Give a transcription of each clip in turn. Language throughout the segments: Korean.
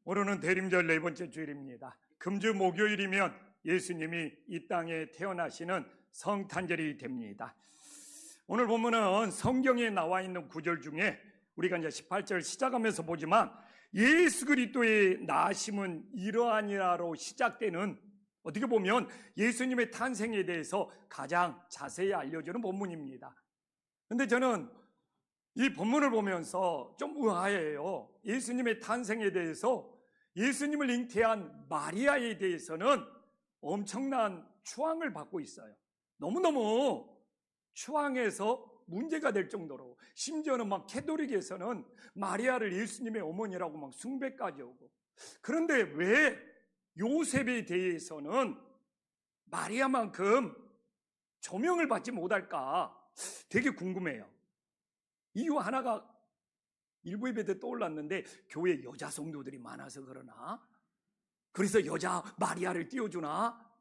오늘은 대림절 네 번째 주일입니다. 금주 목요일이면 예수님이 이 땅에 태어나시는 성탄절이 됩니다. 오늘 본문은 성경에 나와 있는 구절 중에 우리가 이제 18절 시작하면서 보지만 예수 그리스도의 나심은 이러하니라로 시작되는, 어떻게 보면 예수님의 탄생에 대해서 가장 자세히 알려주는 본문입니다. 근데 저는 이 본문을 보면서 좀 의아해요. 예수님의 탄생에 대해서, 예수님을 잉태한 마리아에 대해서는 엄청난 추앙을 받고 있어요. 너무너무 추앙해서 문제가 될 정도로, 심지어는 막 캐톨릭에서는 마리아를 예수님의 어머니라고 막 숭배까지 오고. 그런데 왜 요셉에 대해서는 마리아만큼 조명을 받지 못할까 되게 궁금해요. 이유 하나가 일부 예배 때 떠올랐는데, 교회 여자 성도들이 많아서 그러나? 그래서 여자 마리아를 띄워주나?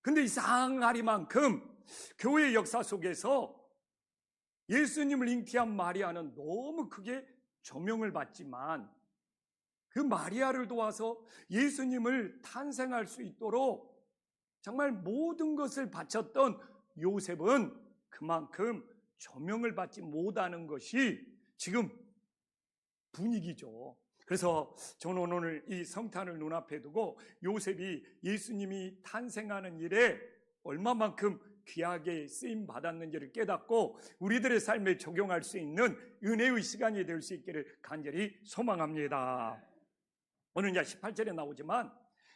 근데 이 상하리만큼 교회 역사 속에서 예수님을 잉태한 마리아는 너무 크게 조명을 받지만, 그 마리아를 도와서 예수님을 탄생할 수 있도록 정말 모든 것을 바쳤던 요셉은 그만큼 조명을 받지 못하는 것이 지금 분위기죠. 그래서 저는 오늘 이 성탄을 눈앞에 두고 요셉이 예수님이 탄생하는 일에 얼마만큼 귀하게 쓰임 받았는지를 깨닫고 우리들의 삶에 적용할 수 있는 은혜의 시간이 될 수 있기를 간절히 소망합니다. 오늘 이제 18절에 나오지만,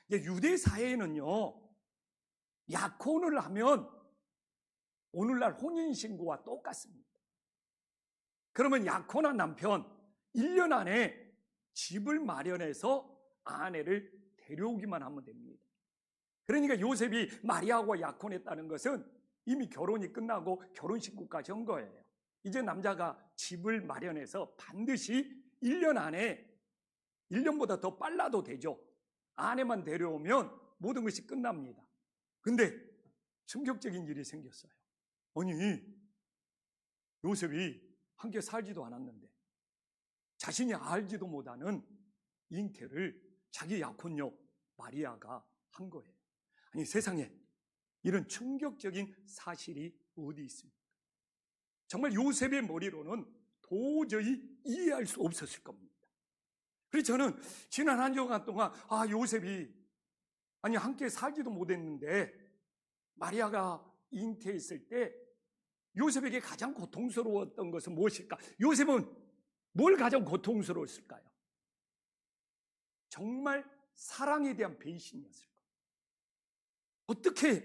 이제 유대 사회에는요, 약혼을 하면 오늘날 혼인신고와 똑같습니다. 그러면 약혼한 남편 1년 안에 집을 마련해서 아내를 데려오기만 하면 됩니다. 그러니까 요셉이 마리아와 약혼했다는 것은 이미 결혼이 끝나고 결혼신고까지 한 거예요. 이제 남자가 집을 마련해서 반드시 1년 안에, 1년보다 더 빨라도 되죠, 아내만 데려오면 모든 것이 끝납니다. 근데 충격적인 일이 생겼어요. 아니, 요셉이 함께 살지도 않았는데 자신이 알지도 못하는 잉태를 자기 약혼녀 마리아가 한 거예요. 아니, 세상에 이런 충격적인 사실이 어디 있습니까? 정말 요셉의 머리로는 도저히 이해할 수 없었을 겁니다. 그래서 저는 지난 한 주간 동안 요셉이 함께 살지도 못했는데 마리아가 잉태했을 때 요셉에게 가장 고통스러웠던 것은 무엇일까? 요셉은 뭘 가장 고통스러웠을까요? 정말 사랑에 대한 배신이었을까? 어떻게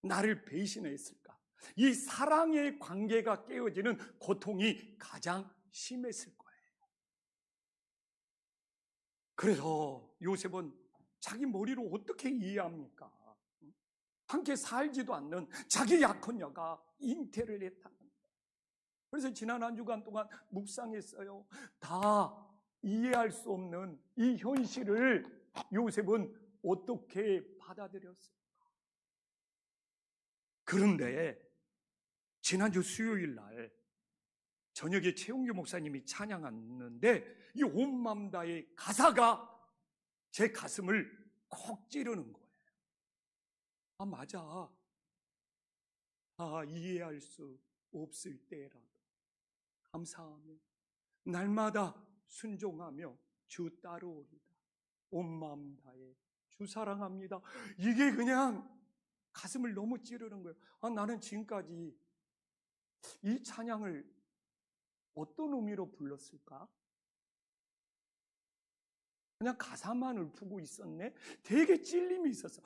나를 배신했을까? 이 사랑의 관계가 깨어지는 고통이 가장 심했을 거예요. 그래서 요셉은 자기 머리로 어떻게 이해합니까? 함께 살지도 않는 자기 약혼녀가 잉태를 했다는 거예요. 그래서 지난 한 주간 동안 묵상했어요. 다 이해할 수 없는 이 현실을 요셉은 어떻게 받아들였을까? 그런데 지난주 수요일 날 저녁에 최용규 목사님이 찬양하는데 이 온 맘 다의 가사가 제 가슴을 콕 찌르는 거예요. 맞아. 이해할 수 없을 때라도 감사하며 날마다 순종하며 주 따르오리다. 온 마음 다해 주 사랑합니다. 이게 그냥 가슴을 너무 찌르는 거예요. 나는 지금까지 이 찬양을 어떤 의미로 불렀을까? 그냥 가사만 읊고 있었네? 되게 찔림이 있었어.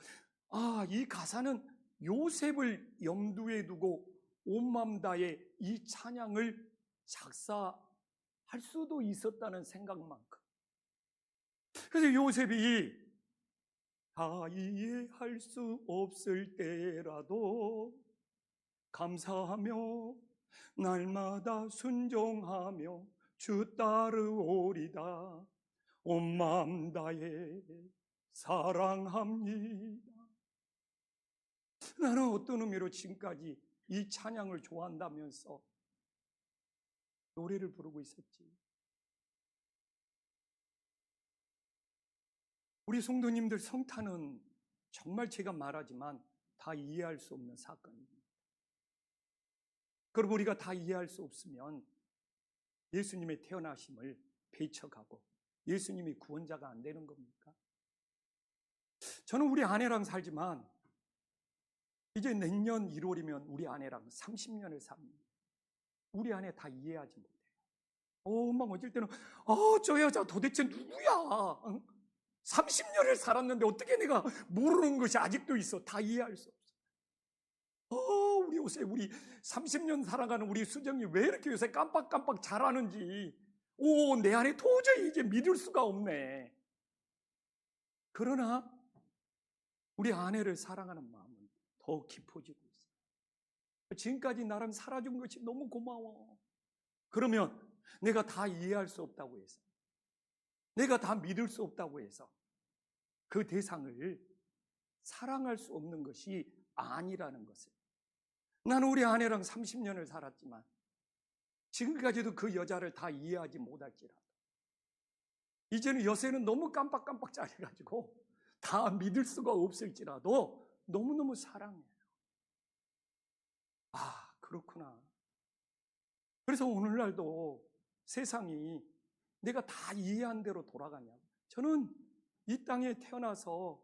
이 가사는 요셉을 염두에 두고 온 마음 다해 이 찬양을 작사할 수도 있었다는 생각만큼. 그래서 요셉이 다 이해할 수 없을 때라도 감사하며 날마다 순종하며 주 따르오리다. 온 마음 다해 사랑합니다. 나는 어떤 의미로 지금까지 이 찬양을 좋아한다면서 노래를 부르고 있었지? 우리 성도님들, 성탄은 정말 제가 말하지만 다 이해할 수 없는 사건입니다. 그럼 우리가 다 이해할 수 없으면 예수님의 태어나심을 배척하고 예수님이 구원자가 안 되는 겁니까? 저는 우리 아내랑 살지만 이제 내년 1월이면 우리 아내랑 30년을 삽니다. 우리 아내 다 이해하지 못해요. 막 어쩔 때는 저 여자 도대체 누구야? 30년을 살았는데 어떻게 내가 모르는 것이 아직도 있어. 다 이해할 수 없어. 우리 요새 우리 30년 살아가는 우리 수정이 왜 이렇게 요새 깜빡깜빡 잘하는지 내 안에 도저히 이제 믿을 수가 없네. 그러나 우리 아내를 사랑하는 마음은 더 깊어지고 있어요. 지금까지 나랑 살아준 것이 너무 고마워. 그러면 내가 다 이해할 수 없다고 해서, 내가 다 믿을 수 없다고 해서 그 대상을 사랑할 수 없는 것이 아니라는 것을. 나는 우리 아내랑 30년을 살았지만 지금까지도 그 여자를 다 이해하지 못할지라도 이제는 요새는 너무 깜빡깜빡 잘해가지고 다 믿을 수가 없을지라도 너무너무 사랑해요. 그렇구나. 그래서 오늘날도 세상이 내가 다 이해한 대로 돌아가냐. 저는 이 땅에 태어나서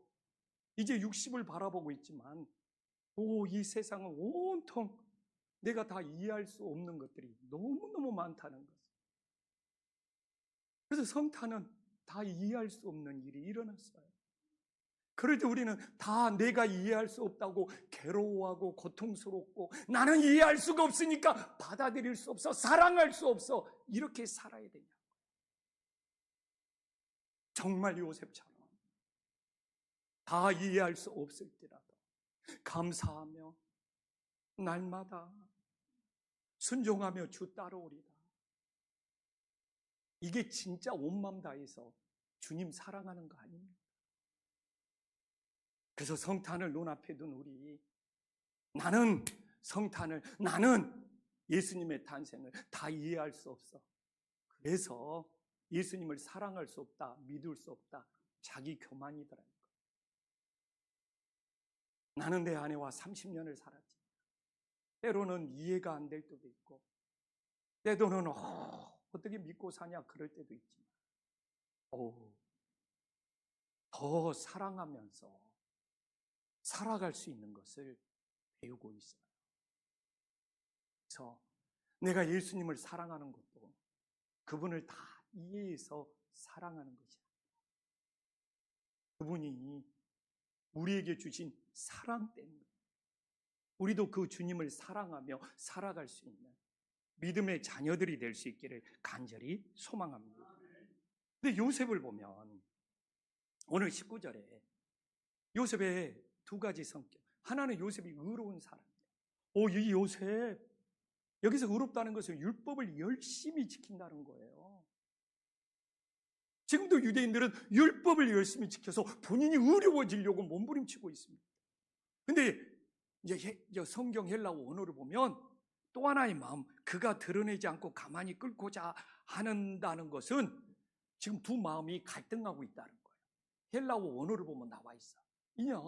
이제 60을 바라보고 있지만 이 세상은 온통 내가 다 이해할 수 없는 것들이 너무너무 많다는 것. 그래서 성탄은 다 이해할 수 없는 일이 일어났어요. 그럴 때 우리는 다 내가 이해할 수 없다고 괴로워하고 고통스럽고 나는 이해할 수가 없으니까 받아들일 수 없어, 사랑할 수 없어, 이렇게 살아야 되냐. 정말 요셉처럼 다 이해할 수 없을지라도 감사하며 날마다 순종하며 주 따라오리다. 이게 진짜 온 마음 다해서 주님 사랑하는 거 아닙니까? 그래서 성탄을 눈앞에 둔 우리, 나는 예수님의 탄생을 다 이해할 수 없어. 그래서 예수님을 사랑할 수 없다, 믿을 수 없다, 자기 교만이더라는 거예요. 나는 내 아내와 30년을 살았지. 때로는 이해가 안 될 때도 있고, 때로는 어떻게 믿고 사냐 그럴 때도 있지만 더 사랑하면서 살아갈 수 있는 것을 배우고 있어요. 그래서 내가 예수님을 사랑하는 것도 그분을 다 이해해서 사랑하는 것이 아니라 그분이 우리에게 주신 사랑 때문에 우리도 그 주님을 사랑하며 살아갈 수 있는 믿음의 자녀들이 될 수 있기를 간절히 소망합니다. 근데 요셉을 보면 오늘 19절에 요셉의 두 가지 성격. 하나는 요셉이 의로운 사람이에요. 이 요셉, 여기서 의롭다는 것은 율법을 열심히 지킨다는 거예요. 지금도 유대인들은 율법을 열심히 지켜서 본인이 의로워지려고 몸부림치고 있습니다. 근데 이제 성경 헬라어 원어를 보면 또 하나의 마음, 그가 드러내지 않고 가만히 끌고자 하는다는 것은 지금 두 마음이 갈등하고 있다는 거예요. 헬라어 원어를 보면 나와 있어. 이냐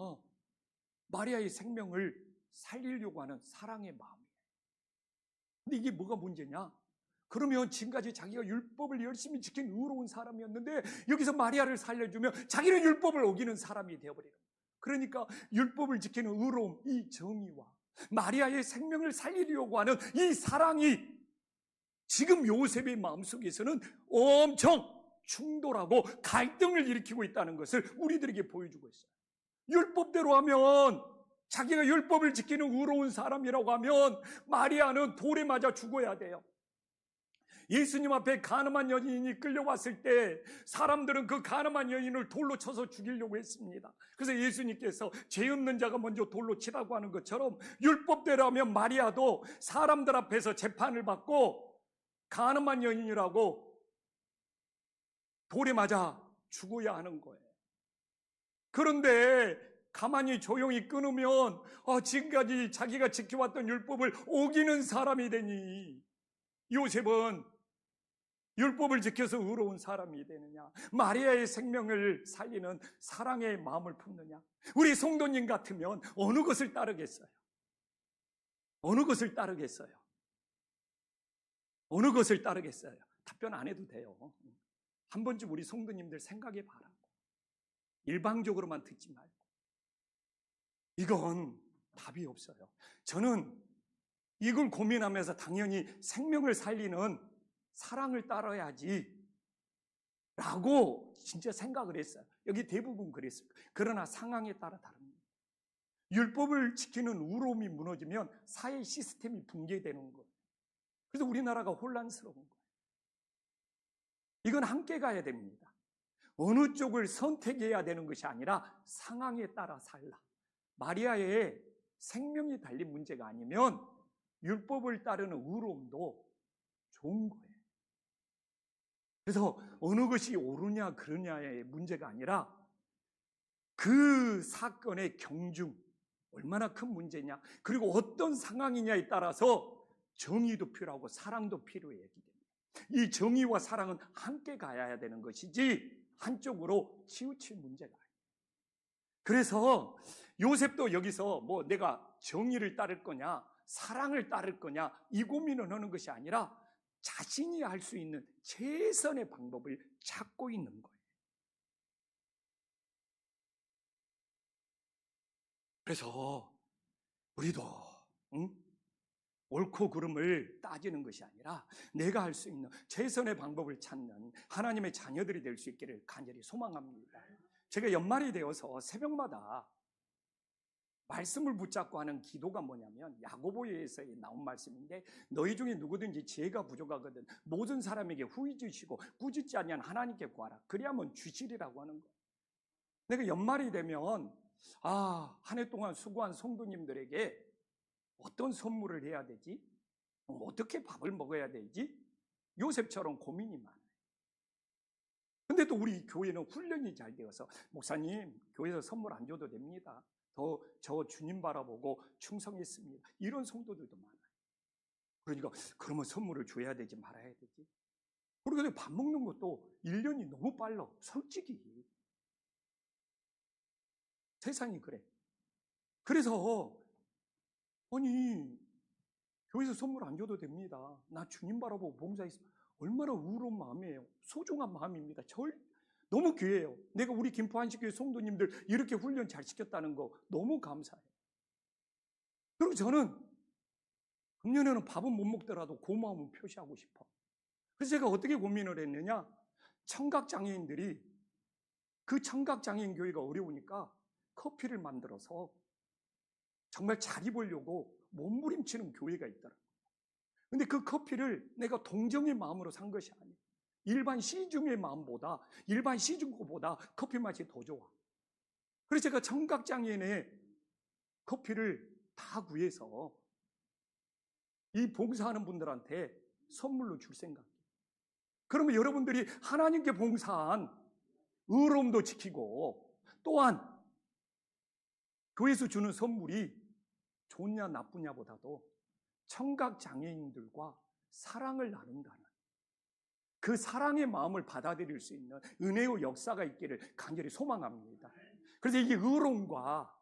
마리아의 생명을 살리려고 하는 사랑의 마음이에요. 근데 이게 뭐가 문제냐? 그러면 지금까지 자기가 율법을 열심히 지킨 의로운 사람이었는데 여기서 마리아를 살려주면 자기는 율법을 어기는 사람이 되어버리는 거예요. 그러니까 율법을 지키는 의로움, 이 정의와 마리아의 생명을 살리려고 하는 이 사랑이 지금 요셉의 마음속에서는 엄청 충돌하고 갈등을 일으키고 있다는 것을 우리들에게 보여주고 있어요. 율법대로 하면, 자기가 율법을 지키는 의로운 사람이라고 하면 마리아는 돌에 맞아 죽어야 돼요. 예수님 앞에 가늠한 여인이 끌려왔을 때 사람들은 그 가늠한 여인을 돌로 쳐서 죽이려고 했습니다. 그래서 예수님께서 죄 없는 자가 먼저 돌로 치라고 하는 것처럼 율법대로 하면 마리아도 사람들 앞에서 재판을 받고 가늠한 여인이라고 돌에 맞아 죽어야 하는 거예요. 그런데 가만히 조용히 끊으면 지금까지 자기가 지켜왔던 율법을 어기는 사람이 되니 요셉은 율법을 지켜서 의로운 사람이 되느냐? 마리아의 생명을 살리는 사랑의 마음을 품느냐? 우리 성도님 같으면 어느 것을 따르겠어요? 어느 것을 따르겠어요? 어느 것을 따르겠어요? 답변 안 해도 돼요. 한 번쯤 우리 성도님들 생각해 봐라고. 일방적으로만 듣지 말고. 이건 답이 없어요. 저는 이걸 고민하면서 당연히 생명을 살리는 사랑을 따라야지 라고 진짜 생각을 했어요. 여기 대부분 그랬어요. 그러나 상황에 따라 다릅니다. 율법을 지키는 우로움이 무너지면 사회 시스템이 붕괴되는 거예요. 그래서 우리나라가 혼란스러운 거예요. 이건 함께 가야 됩니다. 어느 쪽을 선택해야 되는 것이 아니라 상황에 따라 살라. 마리아의 생명이 달린 문제가 아니면 율법을 따르는 의로움도 좋은 거예요. 그래서 어느 것이 옳으냐 그르냐의 문제가 아니라 그 사건의 경중, 얼마나 큰 문제냐, 그리고 어떤 상황이냐에 따라서 정의도 필요하고 사랑도 필요해야 됩니다. 이 정의와 사랑은 함께 가야 되는 것이지 한쪽으로 치우칠 문제가 아니에요. 그래서 요셉도 여기서 뭐 내가 정의를 따를 거냐 사랑을 따를 거냐 이 고민을 하는 것이 아니라 자신이 할 수 있는 최선의 방법을 찾고 있는 거예요. 그래서 우리도 옳고 그름을 따지는 것이 아니라 내가 할 수 있는 최선의 방법을 찾는 하나님의 자녀들이 될 수 있기를 간절히 소망합니다. 제가 연말이 되어서 새벽마다 말씀을 붙잡고 하는 기도가 뭐냐면 야고보서에 나온 말씀인데 너희 중에 누구든지 지혜가 부족하거든 모든 사람에게 후히 주시고 꾸짖지 아니한 하나님께 구하라 그리하면 주시리라고 하는 거예요. 내가 연말이 되면 한 해 동안 수고한 성도님들에게 어떤 선물을 해야 되지? 어떻게 밥을 먹어야 되지? 요셉처럼 고민이 많아요. 근데 또 우리 교회는 훈련이 잘 되어서 목사님 교회에서 선물 안 줘도 됩니다. 저 주님 바라보고 충성했습니다. 이런 성도들도 많아요. 그러니까 그러면 선물을 줘야 되지 말아야 되지? 그리고 밥 먹는 것도 1년이 너무 빨라. 솔직히 세상이 그래. 그래서 아니 교회에서 선물 안 줘도 됩니다. 나 주님 바라보고 봉사했습니다. 얼마나 우러운 마음이에요. 소중한 마음입니다. 너무 귀해요. 내가 우리 김포 한식교회 성도님들 이렇게 훈련 잘 시켰다는 거 너무 감사해요. 그리고 저는 금년에는 밥은 못 먹더라도 고마움을 표시하고 싶어. 그래서 제가 어떻게 고민을 했느냐, 청각장애인들이 그 청각장애인 교회가 어려우니까 커피를 만들어서 정말 잘 입으려고 몸부림치는 교회가 있더라고요. 근데 그 커피를 내가 동정의 마음으로 산 것이 아니에요. 일반 시중의 마음보다, 일반 시중고보다 커피 맛이 더 좋아. 그래서 제가 청각장애인의 커피를 다 구해서 이 봉사하는 분들한테 선물로 줄 생각이에요. 그러면 여러분들이 하나님께 봉사한 의로움도 지키고 또한 교회에서 주는 선물이 좋냐 나쁘냐보다도 청각장애인들과 사랑을 나눈다는 그 사랑의 마음을 받아들일 수 있는 은혜의 역사가 있기를 간절히 소망합니다. 그래서 이 의로움과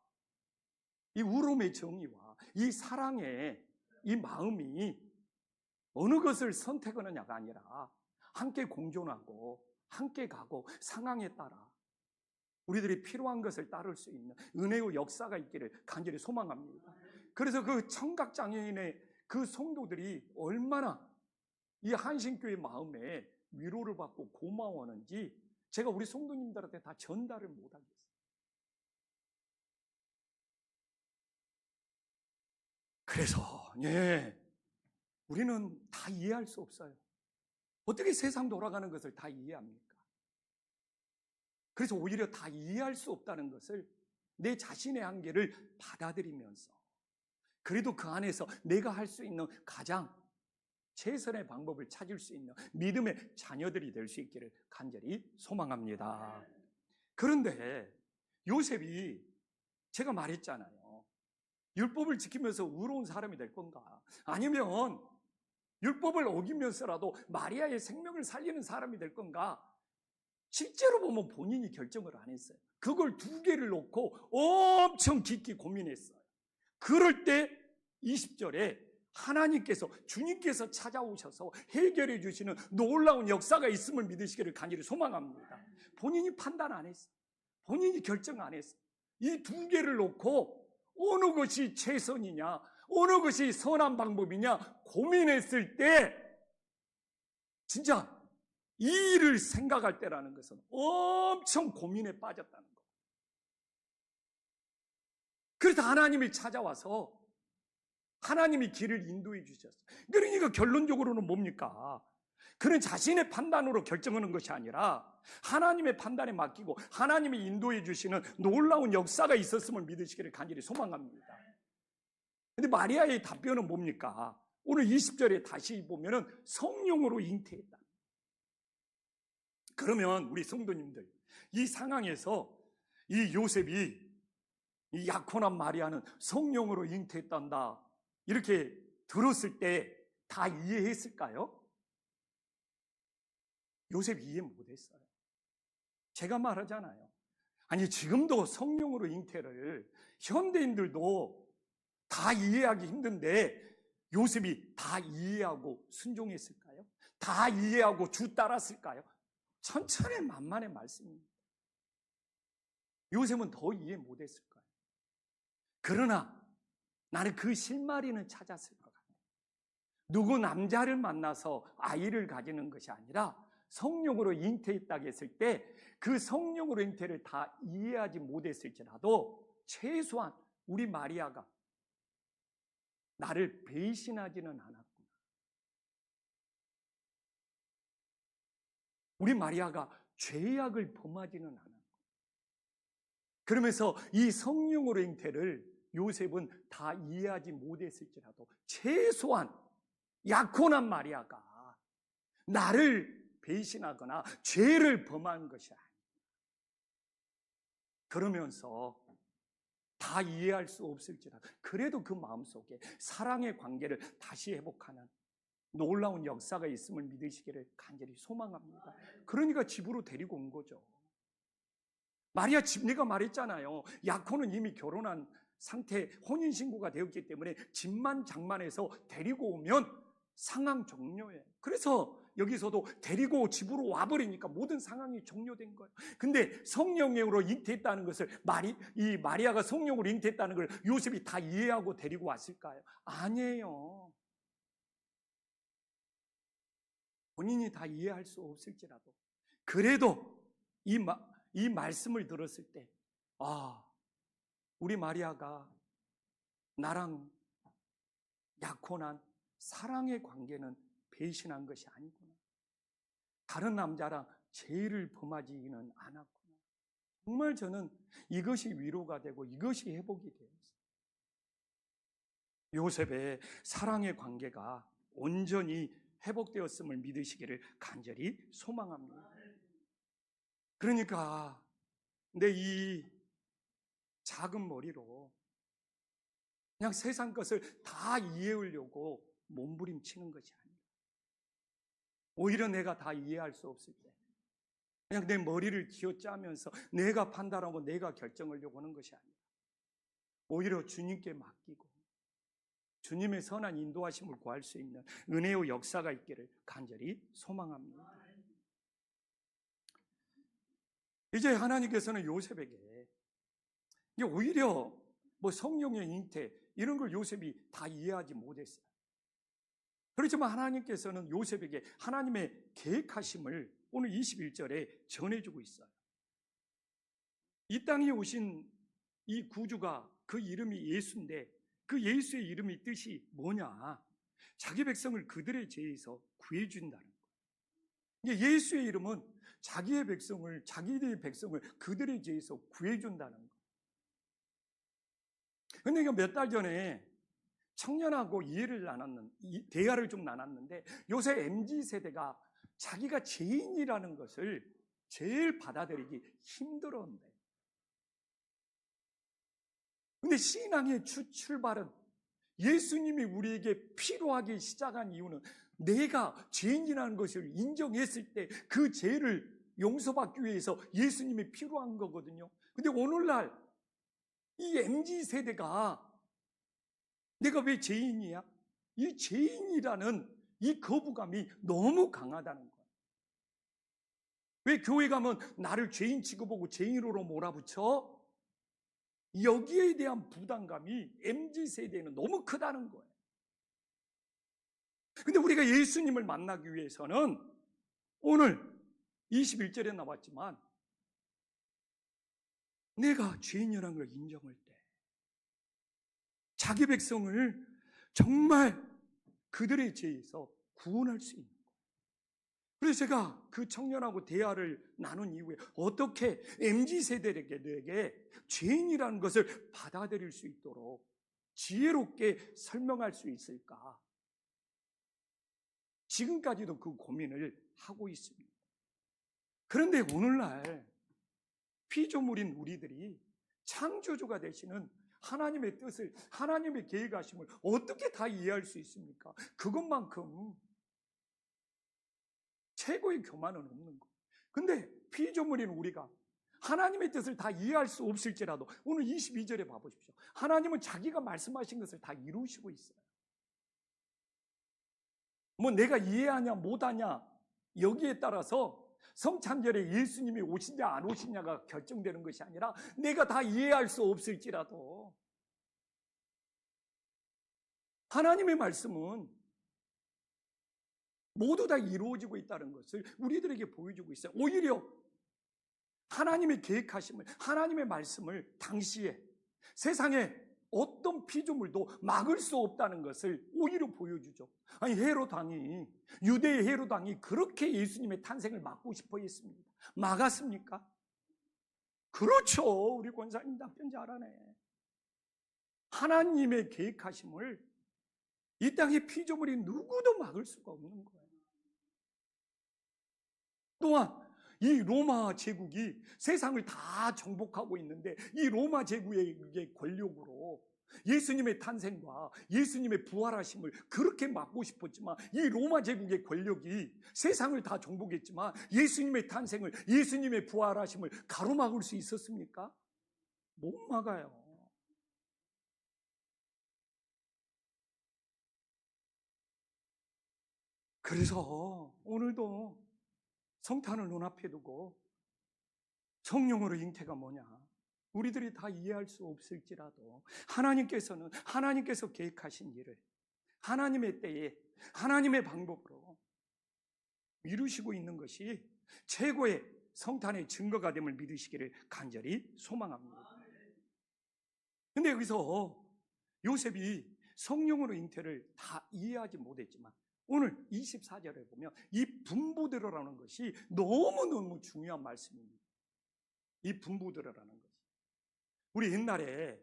이 의로움의 정의와 이 사랑의 이 마음이 어느 것을 선택하느냐가 아니라 함께 공존하고 함께 가고 상황에 따라 우리들이 필요한 것을 따를 수 있는 은혜의 역사가 있기를 간절히 소망합니다. 그래서 그 청각장애인의 그 성도들이 얼마나 이 한신교회 마음에 위로를 받고 고마워하는지 제가 우리 성도님들한테 다 전달을 못하겠어요. 그래서 우리는 다 이해할 수 없어요. 어떻게 세상 돌아가는 것을 다 이해합니까? 그래서 오히려 다 이해할 수 없다는 것을 내 자신의 한계를 받아들이면서 그래도 그 안에서 내가 할 수 있는 가장 최선의 방법을 찾을 수 있는 믿음의 자녀들이 될 수 있기를 간절히 소망합니다. 그런데 요셉이 제가 말했잖아요. 율법을 지키면서 의로운 사람이 될 건가? 아니면 율법을 어기면서라도 마리아의 생명을 살리는 사람이 될 건가? 실제로 보면 본인이 결정을 안 했어요. 그걸 두 개를 놓고 엄청 깊게 고민했어요. 그럴 때 20절에 하나님께서, 주님께서 찾아오셔서 해결해 주시는 놀라운 역사가 있음을 믿으시기를 간절히 소망합니다. 본인이 판단 안 했어요. 본인이 결정 안 했어요. 이 두 개를 놓고 어느 것이 최선이냐, 어느 것이 선한 방법이냐 고민했을 때 진짜 이 일을 생각할 때라는 것은 엄청 고민에 빠졌다는 거예요. 그래서 하나님이 찾아와서 하나님이 길을 인도해 주셨어요. 그러니까 결론적으로는 뭡니까? 그는 자신의 판단으로 결정하는 것이 아니라 하나님의 판단에 맡기고 하나님이 인도해 주시는 놀라운 역사가 있었음을 믿으시기를 간절히 소망합니다. 근데 마리아의 답변은 뭡니까? 오늘 20절에 다시 보면은 성령으로 잉태했다. 그러면 우리 성도님들, 이 상황에서 이 요셉이 이 약혼한 마리아는 성령으로 잉태했단다 이렇게 들었을 때 다 이해했을까요? 요셉 이해 못했어요. 제가 말하잖아요. 아니 지금도 성령으로 잉태를 현대인들도 다 이해하기 힘든데 요셉이 다 이해하고 순종했을까요? 다 이해하고 주 따랐을까요? 천천히만만의 말씀입니다. 요셉은 더 이해 못했을 거예요. 그러나 나는 그 실마리는 찾았을 것 같아요. 누구 남자를 만나서 아이를 가지는 것이 아니라 성령으로 잉태했다고 했을 때 그 성령으로 잉태를 다 이해하지 못했을지라도 최소한 우리 마리아가 나를 배신하지는 않았구나. 우리 마리아가 죄악을 범하지는 않았구나. 그러면서 이 성령으로 잉태를 요셉은 다 이해하지 못했을지라도 최소한 약혼한 마리아가 나를 배신하거나 죄를 범한 것이 아니야. 그러면서 다 이해할 수 없을지라도 그래도 그 마음속에 사랑의 관계를 다시 회복하는 놀라운 역사가 있음을 믿으시기를 간절히 소망합니다. 그러니까 집으로 데리고 온 거죠. 마리아 집내가 말했잖아요. 야코는 이미 결혼한 상태, 혼인신고가 되었기 때문에 집만 장만해서 데리고 오면 상황 종료예요. 그래서 여기서도 데리고 집으로 와버리니까 모든 상황이 종료된 거예요. 근데 성령으로 잉태했다는 것을 이 마리아가 성령으로 잉태했다는 걸 요셉이 다 이해하고 데리고 왔을까요? 아니에요. 본인이 다 이해할 수 없을지라도 그래도 이 말씀을 들었을 때 우리 마리아가 나랑 약혼한 사랑의 관계는 배신한 것이 아니구나. 다른 남자랑 죄를 범하지는 않았구나. 정말 저는 이것이 위로가 되고 이것이 회복이 되었어요. 요셉의 사랑의 관계가 온전히 회복되었음을 믿으시기를 간절히 소망합니다. 그러니까 내 이 작은 머리로 그냥 세상 것을 다 이해하려고 몸부림치는 것이 아니라 오히려 내가 다 이해할 수 없을 때 그냥 내 머리를 쥐어짜면서 내가 판단하고 내가 결정하려고 하는 것이 아니라 오히려 주님께 맡기고 주님의 선한 인도하심을 구할 수 있는 은혜의 역사가 있기를 간절히 소망합니다. 이제 하나님께서는 요셉에게 오히려 성령의 잉태 이런 걸 요셉이 다 이해하지 못했어요. 그렇지만 하나님께서는 요셉에게 하나님의 계획하심을 오늘 21절에 전해주고 있어요. 이 땅에 오신 이 구주가 그 이름이 예수인데 그 예수의 이름이 뜻이 뭐냐? 자기 백성을 그들의 죄에서 구해준다는 거예요. 예수의 이름은 자기의 백성을 그들의 죄에서 구해준다는 거예요. 근데 몇 달 전에 청년하고 대화를 좀 나눴는데 요새 MZ세대가 자기가 죄인이라는 것을 제일 받아들이기 힘들어한대. 근데 신앙의 출발은 예수님이 우리에게 필요하기 시작한 이유는 내가 죄인이라는 것을 인정했을 때 그 죄를 용서받기 위해서 예수님이 필요한 거거든요. 근데 오늘날 이 MZ세대가 내가 왜 죄인이야? 이 죄인이라는 이 거부감이 너무 강하다는 거예요. 왜 교회 가면 나를 죄인 취급하고 죄인으로 몰아붙여? 여기에 대한 부담감이 MZ세대에는 너무 크다는 거예요. 근데 우리가 예수님을 만나기 위해서는 오늘 21절에 나왔지만 내가 죄인이라는 걸 인정할 때 자기 백성을 정말 그들의 죄에서 구원할 수 있는 거예요. 그래서 제가 그 청년하고 대화를 나눈 이후에 어떻게 MZ세대에게 죄인이라는 것을 받아들일 수 있도록 지혜롭게 설명할 수 있을까? 지금까지도 그 고민을 하고 있습니다. 그런데 오늘날 피조물인 우리들이 창조주가 되시는 하나님의 뜻을, 하나님의 계획하심을 어떻게 다 이해할 수 있습니까? 그것만큼 최고의 교만은 없는 거. 근데 피조물인 우리가 하나님의 뜻을 다 이해할 수 없을지라도 오늘 22절에 봐보십시오. 하나님은 자기가 말씀하신 것을 다 이루시고 있어요. 뭐 내가 이해하냐 못하냐 여기에 따라서 성찬절에 예수님이 오시냐 안 오시냐가 결정되는 것이 아니라 내가 다 이해할 수 없을지라도 하나님의 말씀은 모두 다 이루어지고 있다는 것을 우리들에게 보여주고 있어요. 오히려 하나님의 계획하심을, 하나님의 말씀을 당시에 세상에 어떤 피조물도 막을 수 없다는 것을 오히려 보여주죠. 아니 헤롯 왕이, 유대의 헤롯 왕이 그렇게 예수님의 탄생을 막고 싶어 했습니다. 막았습니까? 그렇죠. 우리 권사님 답변 잘하네. 하나님의 계획하심을 이 땅의 피조물이 누구도 막을 수가 없는 거예요. 또한 이 로마 제국이 세상을 다 정복하고 있는데 이 로마 제국의 권력으로 예수님의 탄생과 예수님의 부활하심을 그렇게 막고 싶었지만 이 로마 제국의 권력이 세상을 다 정복했지만 예수님의 탄생을, 예수님의 부활하심을 가로막을 수 있었습니까? 못 막아요. 그래서 오늘도 성탄을 눈앞에 두고 성령으로 잉태가 뭐냐? 우리들이 다 이해할 수 없을지라도 하나님께서 계획하신 일을 하나님의 때에 하나님의 방법으로 이루시고 있는 것이 최고의 성탄의 증거가 됨을 믿으시기를 간절히 소망합니다. 근데 여기서 요셉이 성령으로 잉태를 다 이해하지 못했지만 오늘 24절에 보면 이 분부대로라는 것이 너무너무 중요한 말씀입니다. 이 분부대로라는 것이. 우리 옛날에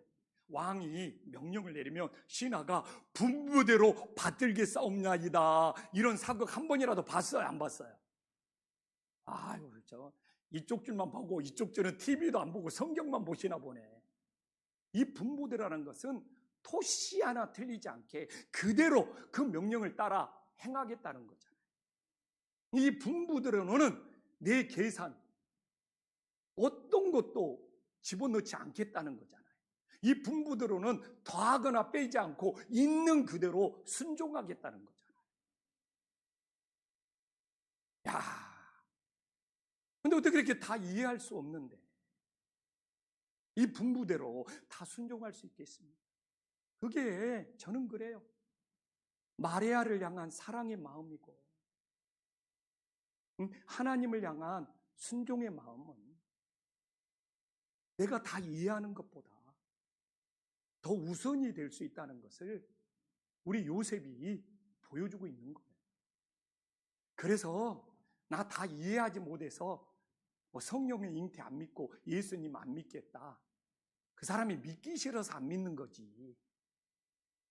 왕이 명령을 내리면 신하가 분부대로 받들게 싸움나이다. 이런 사극 한 번이라도 봤어요? 안 봤어요? 아유, 저 이쪽 줄만 보고 이쪽 줄은 TV도 안 보고 성경만 보시나 보네. 이 분부대로라는 것은 토시 하나 틀리지 않게 그대로 그 명령을 따라 행하겠다는 거잖아요. 이 분부대로는 내 계산 어떤 것도 집어넣지 않겠다는 거잖아요. 이 분부대로는 더하거나 빼지 않고 있는 그대로 순종하겠다는 거잖아요. 야, 근데 어떻게 이렇게 다 이해할 수 없는데 이 분부대로 다 순종할 수 있겠습니까? 그게 저는 그래요. 마리아를 향한 사랑의 마음이고 하나님을 향한 순종의 마음은 내가 다 이해하는 것보다 더 우선이 될 수 있다는 것을 우리 요셉이 보여주고 있는 거예요. 그래서 나 다 이해하지 못해서 성령의 잉태 안 믿고 예수님 안 믿겠다. 그 사람이 믿기 싫어서 안 믿는 거지.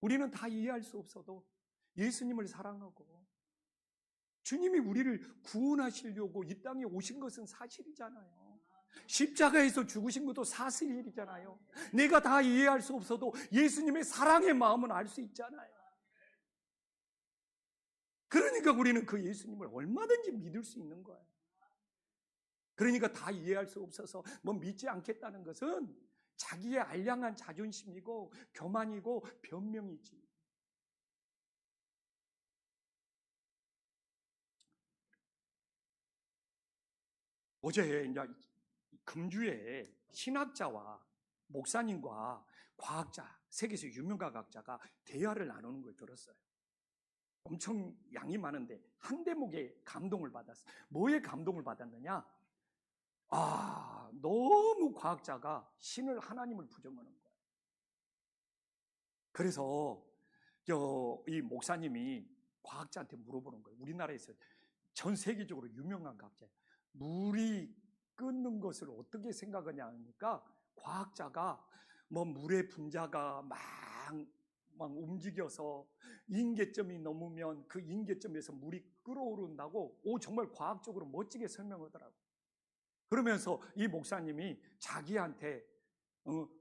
우리는 다 이해할 수 없어도 예수님을 사랑하고 주님이 우리를 구원하시려고 이 땅에 오신 것은 사실이잖아요. 십자가에서 죽으신 것도 사실이잖아요. 내가 다 이해할 수 없어도 예수님의 사랑의 마음은 알 수 있잖아요. 그러니까 우리는 그 예수님을 얼마든지 믿을 수 있는 거예요. 그러니까 다 이해할 수 없어서 믿지 않겠다는 것은 자기의 알량한 자존심이고 교만이고 변명이지. 어제 이제 금주에 신학자와 목사님과 과학자, 세계에서 유명 과학자가 대화를 나누는 걸 들었어요. 엄청 양이 많은데 한 대목에 감동을 받았어요. 뭐에 감동을 받았느냐? 너무 과학자가 신을, 하나님을 부정하는 거예요. 그래서 이 목사님이 과학자한테 물어보는 거예요. 우리나라에서 전 세계적으로 유명한 과학자예요. 물이 끓는 것을 어떻게 생각하냐 하니까 과학자가 물의 분자가 막 움직여서 임계점이 넘으면 그 임계점에서 물이 끓어오른다고 정말 과학적으로 멋지게 설명하더라고요. 그러면서 이 목사님이 자기한테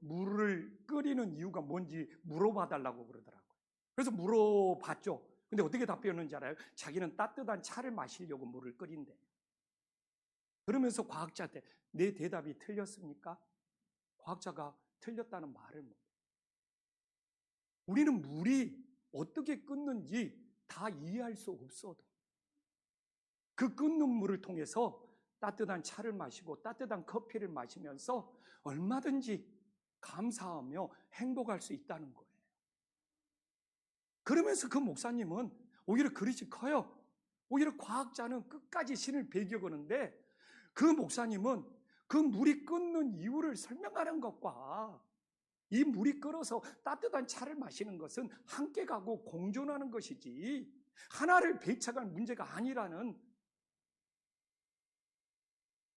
물을 끓이는 이유가 뭔지 물어봐달라고 그러더라고요. 그래서 물어봤죠. 근데 어떻게 답변했는지 알아요? 자기는 따뜻한 차를 마시려고 물을 끓인대. 그러면서 과학자한테 내 대답이 틀렸습니까? 과학자가 틀렸다는 말을 못해요. 우리는 물이 어떻게 끓는지 다 이해할 수 없어도 그 끓는 물을 통해서 따뜻한 차를 마시고 따뜻한 커피를 마시면서 얼마든지 감사하며 행복할 수 있다는 거예요. 그러면서 그 목사님은 오히려 그릇이 커요. 오히려 과학자는 끝까지 신을 배격하는데 그 목사님은 그 물이 끓는 이유를 설명하는 것과 이 물이 끓어서 따뜻한 차를 마시는 것은 함께 가고 공존하는 것이지 하나를 배척할 문제가 아니라는.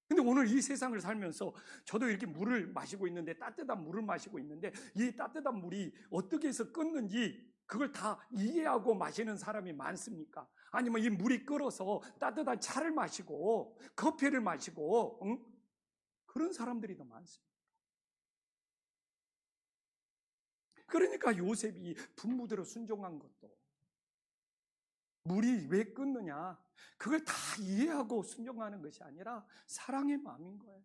근데 오늘 이 세상을 살면서 저도 이렇게 물을 마시고 있는데, 따뜻한 물을 마시고 있는데 이 따뜻한 물이 어떻게 해서 끓는지 그걸 다 이해하고 마시는 사람이 많습니까? 아니면 이 물이 끓어서 따뜻한 차를 마시고 커피를 마시고 그런 사람들이 더 많습니다. 그러니까 요셉이 분부대로 순종한 것도 물이 왜 끓느냐 그걸 다 이해하고 순종하는 것이 아니라 사랑의 마음인 거예요.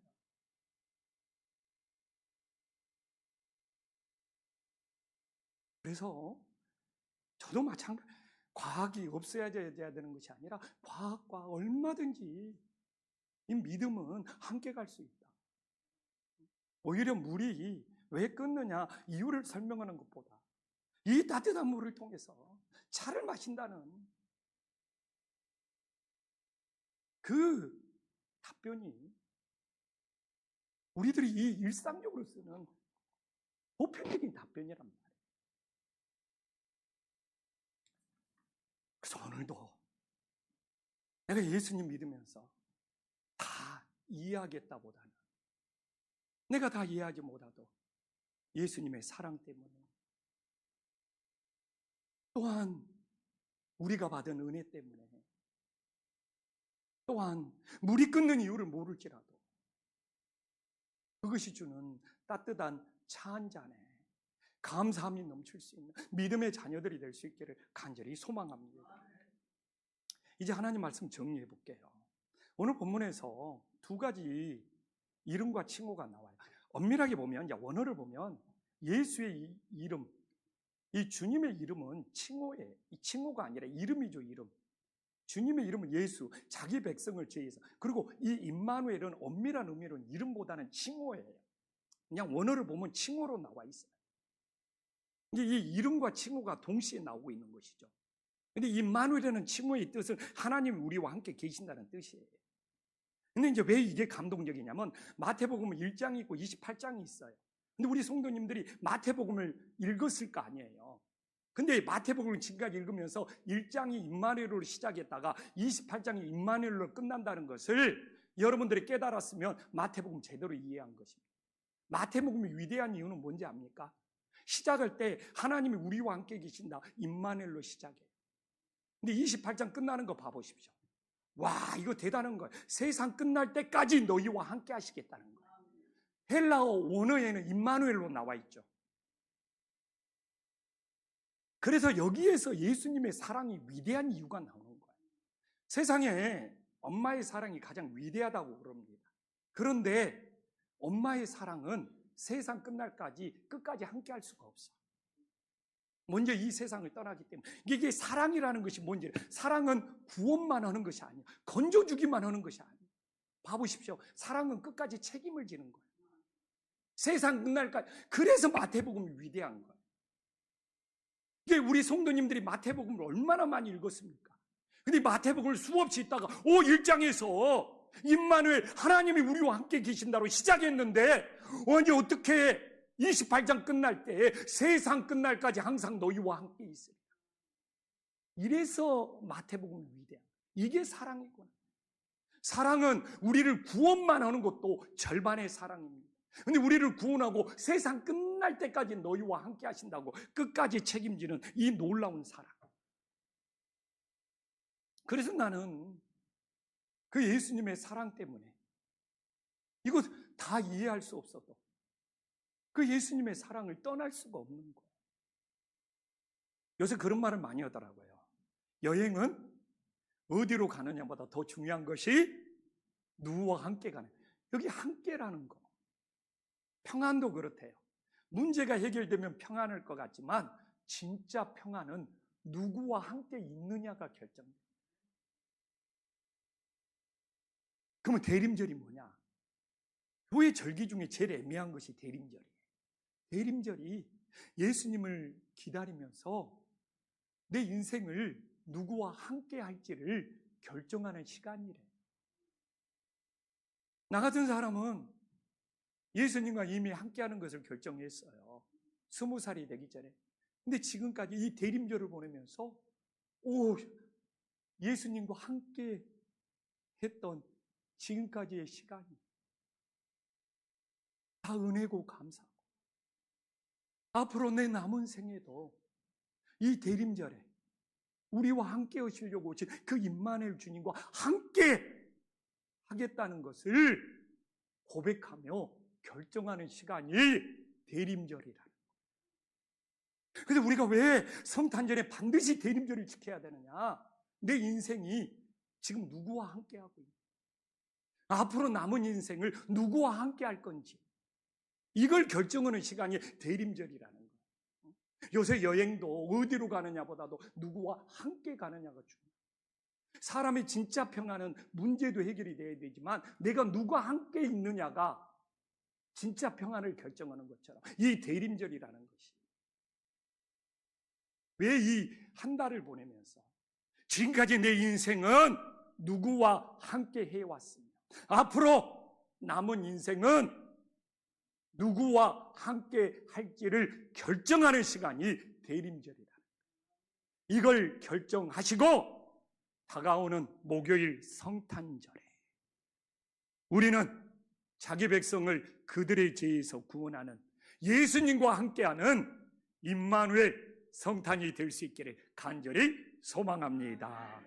그래서 저도 마찬가지, 과학이 없어야 되는 것이 아니라 과학과 얼마든지 이 믿음은 함께 갈 수 있다. 오히려 물이 왜 끓느냐 이유를 설명하는 것보다 이 따뜻한 물을 통해서 차를 마신다는 그 답변이 우리들이 이 일상적으로 쓰는 보편적인 답변이란 말이에요. 그래서 오늘도 내가 예수님 믿으면서 다 이해하겠다보다는 내가 다 이해하지 못하도 예수님의 사랑 때문에 또한 우리가 받은 은혜 때문에 또한 물이 끓는 이유를 모를지라도 그것이 주는 따뜻한 차 한 잔에 감사함이 넘칠 수 있는 믿음의 자녀들이 될 수 있기를 간절히 소망합니다. 이제 하나님 말씀 정리해 볼게요. 오늘 본문에서 두 가지 이름과 칭호가 나와요. 엄밀하게 보면, 이제 원어를 보면 예수의 이름, 이 주님의 이름은 칭호예요. 이 칭호가 아니라 이름이죠, 이름. 주님의 이름은 예수, 자기 백성을 제해서. 그리고 이 임마누엘은 엄밀한 의미로는 이름보다는 칭호예요. 그냥 원어를 보면 칭호로 나와 있어요. 이 이름과 칭호가 동시에 나오고 있는 것이죠. 근데 임마누엘이라는 칭호의 뜻은 하나님이 우리와 함께 계신다는 뜻이에요. 근데 이제 왜 이게 감동적이냐면 마태복음 1장이 있고 28장이 있어요. 근데 우리 성도님들이 마태복음을 읽었을 거 아니에요. 근데 마태복음을 지금까지 읽으면서 1장이 임마누엘로 시작했다가 28장이 임마누엘로 끝난다는 것을 여러분들이 깨달았으면 마태복음 제대로 이해한 것입니다. 마태복음이 위대한 이유는 뭔지 압니까? 시작할 때 하나님이 우리와 함께 계신다, 임마누엘로 시작해요. 근데 28장 끝나는 거 봐보십시오. 와, 이거 대단한 거예요. 세상 끝날 때까지 너희와 함께 하시겠다는 거예요. 헬라어 원어에는 임마누엘로 나와 있죠. 그래서 여기에서 예수님의 사랑이 위대한 이유가 나오는 거예요. 세상에 엄마의 사랑이 가장 위대하다고 그럽니다. 그런데 엄마의 사랑은 세상 끝까지 함께 할 수가 없어. 먼저 이 세상을 떠나기 때문에. 이게 사랑이라는 것이 뭔지, 사랑은 구원만 하는 것이 아니에요. 건져주기만 하는 것이 아니에요. 봐보십시오. 사랑은 끝까지 책임을 지는 거예요. 세상 끝날까지. 그래서 마태복음이 위대한 거예요. 이게 우리 성도님들이 마태복음을 얼마나 많이 읽었습니까? 근데 마태복음을 수없이 읽다가 1장에서 임마누엘, 하나님이 우리와 함께 계신다로 시작했는데 어떻게 28장 끝날 때 세상 끝날까지 항상 너희와 함께 있으리라. 이래서 마태복음이 위대한 거예요. 이게 사랑이구나. 사랑은 우리를 구원만 하는 것도 절반의 사랑입니다. 근데 우리를 구원하고 세상 끝날 때까지 너희와 함께 하신다고 끝까지 책임지는 이 놀라운 사랑. 그래서 나는 그 예수님의 사랑 때문에 이거 다 이해할 수 없어도 그 예수님의 사랑을 떠날 수가 없는 거예요. 요새 그런 말을 많이 하더라고요. 여행은 어디로 가느냐보다 더 중요한 것이 누구와 함께 가는 거예요. 여기 함께라는 거. 평안도 그렇대요. 문제가 해결되면 평안할 것 같지만 진짜 평안은 누구와 함께 있느냐가 결정돼요. 그러면 대림절이 뭐냐? 교회 절기 중에 제일 애매한 것이 대림절이에요. 대림절이 예수님을 기다리면서 내 인생을 누구와 함께 할지를 결정하는 시간이래. 나 같은 사람은 예수님과 이미 함께하는 것을 결정했어요. 20살이 되기 전에. 근데 지금까지 이 대림절을 보내면서 예수님과 함께 했던 지금까지의 시간이 다 은혜고 감사하고, 앞으로 내 남은 생에도 이 대림절에 우리와 함께 하시려고 오신 그 임마누엘 주님과 함께 하겠다는 것을 고백하며 결정하는 시간이 대림절이라는 거예요. 그래서 우리가 왜 성탄절에 반드시 대림절을 지켜야 되느냐? 내 인생이 지금 누구와 함께 하고 있는, 앞으로 남은 인생을 누구와 함께 할 건지 이걸 결정하는 시간이 대림절이라는 거예요. 요새 여행도 어디로 가느냐보다도 누구와 함께 가느냐가 중요해요. 사람의 진짜 평안은 문제도 해결이 돼야 되지만 내가 누구와 함께 있느냐가 진짜 평안을 결정하는 것처럼 이 대림절이라는 것이, 왜 이 한 달을 보내면서 지금까지 내 인생은 누구와 함께 해왔습니다. 앞으로 남은 인생은 누구와 함께 할지를 결정하는 시간이 대림절이다. 이걸 결정하시고 다가오는 목요일 성탄절에 우리는 자기 백성을 그들의 죄에서 구원하는 예수님과 함께하는 임마누엘 성탄이 될 수 있기를 간절히 소망합니다.